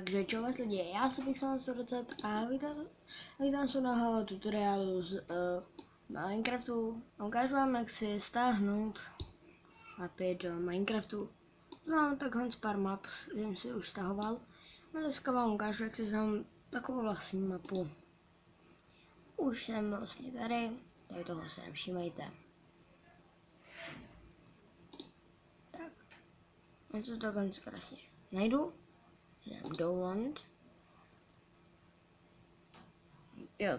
Takže čau vás lidi, já jsem Pixel120 a vítám se nového tutoriálu z Minecraftu. Ukážu vám, jak si stáhnout mapy do Minecraftu. Mám takhle pár map, jsem si už stahoval. A dneska vám ukážu, jak si stáhnout takovou vlastní mapu. Už jsem vlastně tady toho se nevšímejte. Tak, já to takhle krásně najdu. Dám download. Jo,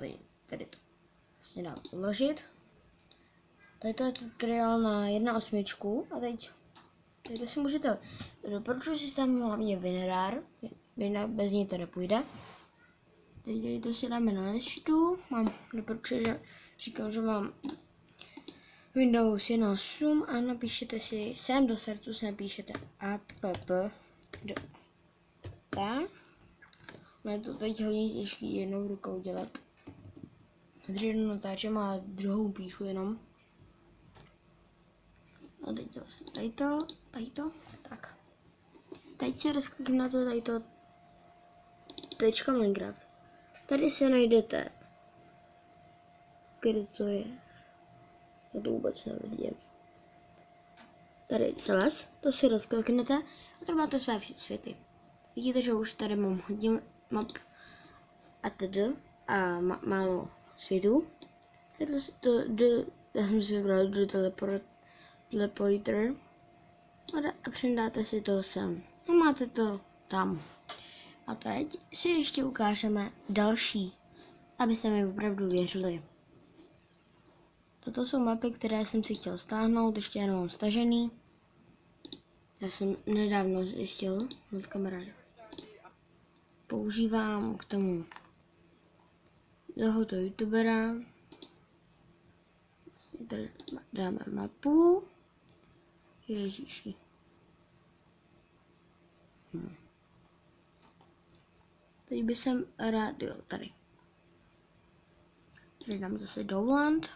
tady to vlastně dám uložit. Tady to je tutoriál na 1.8 a teď to si můžete, doporučuji si tam hlavně Winrar, bez ní to nepůjde. Teď to si dáme na listu, doporučuji, že říkám, že mám Windows 1.8 a napíšete si sem do startu, si napíšete app tak. Je to teď hodně těžký jednou rukou dělat. Takže jednou natáčím a druhou píšu jenom. A teď to vlastně tady to, tak. Teď si rozkliknete tady to .minecraft. Tady si najdete, kde to je. Já to vůbec nevidím. Tady les, to si rozkliknete a tady máte své světy. Vidíte, že už tady mám hodně map a málo světů. Já jsem si vybral do teleporter a přidáte si to sem. A máte to tam. A teď si ještě ukážeme další, abyste mi opravdu věřili. Toto jsou mapy, které jsem si chtěl stáhnout, ještě jenom mám stažený. Já jsem nedávno zjistil od kamaráda. Používám k tomu tohoto youtubera. Vlastně tady dáme mapu. Ježíši. Teď bych jsem rád, jo, tady. Tady dám zase download.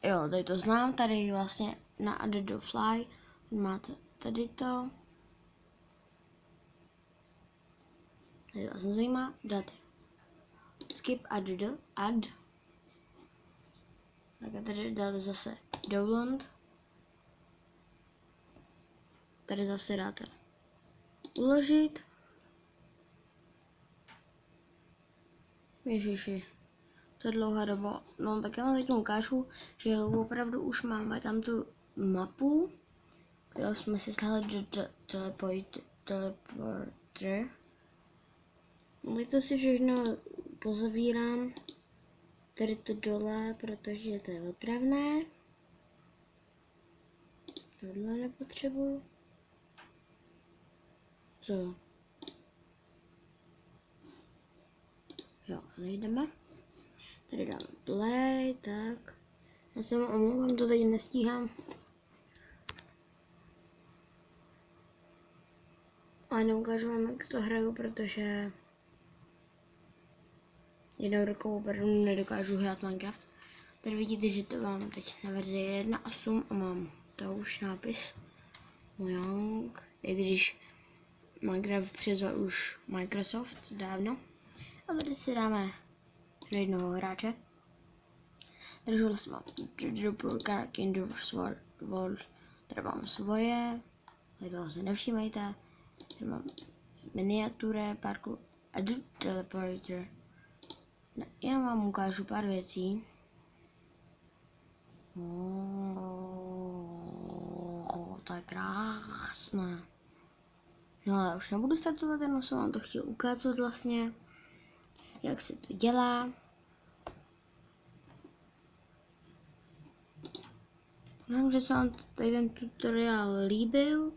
Jo, tady to znám, tady vlastně na Add Fly máte tady to. Tady vás nezajímá, dáte skip add. Tak a tady dáte zase download. Tady zase dáte uložit. Ježiši, to je dlouhá doba. No tak já vám teď ukážu, že opravdu už máme tam tu mapu, kterou jsme si stáhli do teleporter. Teď to si všechno pozavírám. Tady to dole, protože to je otravné. Tohle nepotřebuju. Co? Jo, zajdeme. Tady dáme play, tak. Já se mu omlouvám, to teď nestíhám. A neukážu vám, jak to hraju, protože jednou rukou opravdu nedokážu hrát Minecraft. Tady vidíte, že to mám teď na verzi 1.8 a mám to už nápis Mojang, i když Minecraft převzal už Microsoft dávno. A tady si dáme jednoho hráče. Takže vlastně mám World, tady mám svoje, tady toho se nevšímejte. Tady mám miniatury, parkour a teleporter. Jenom vám ukážu pár věcí. To je krásné. No ale už nebudu startovat, jenom jsem vám to chtěl ukázat vlastně, jak se to dělá. Doufám, že se vám tady ten tutoriál líbil.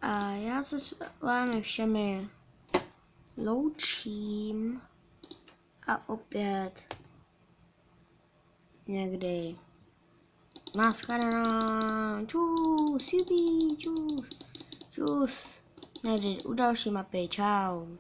A já se s vámi všemi loučím a opět někdy naschledanou. Čus, čus, čus. Někdy u další mapy, čau.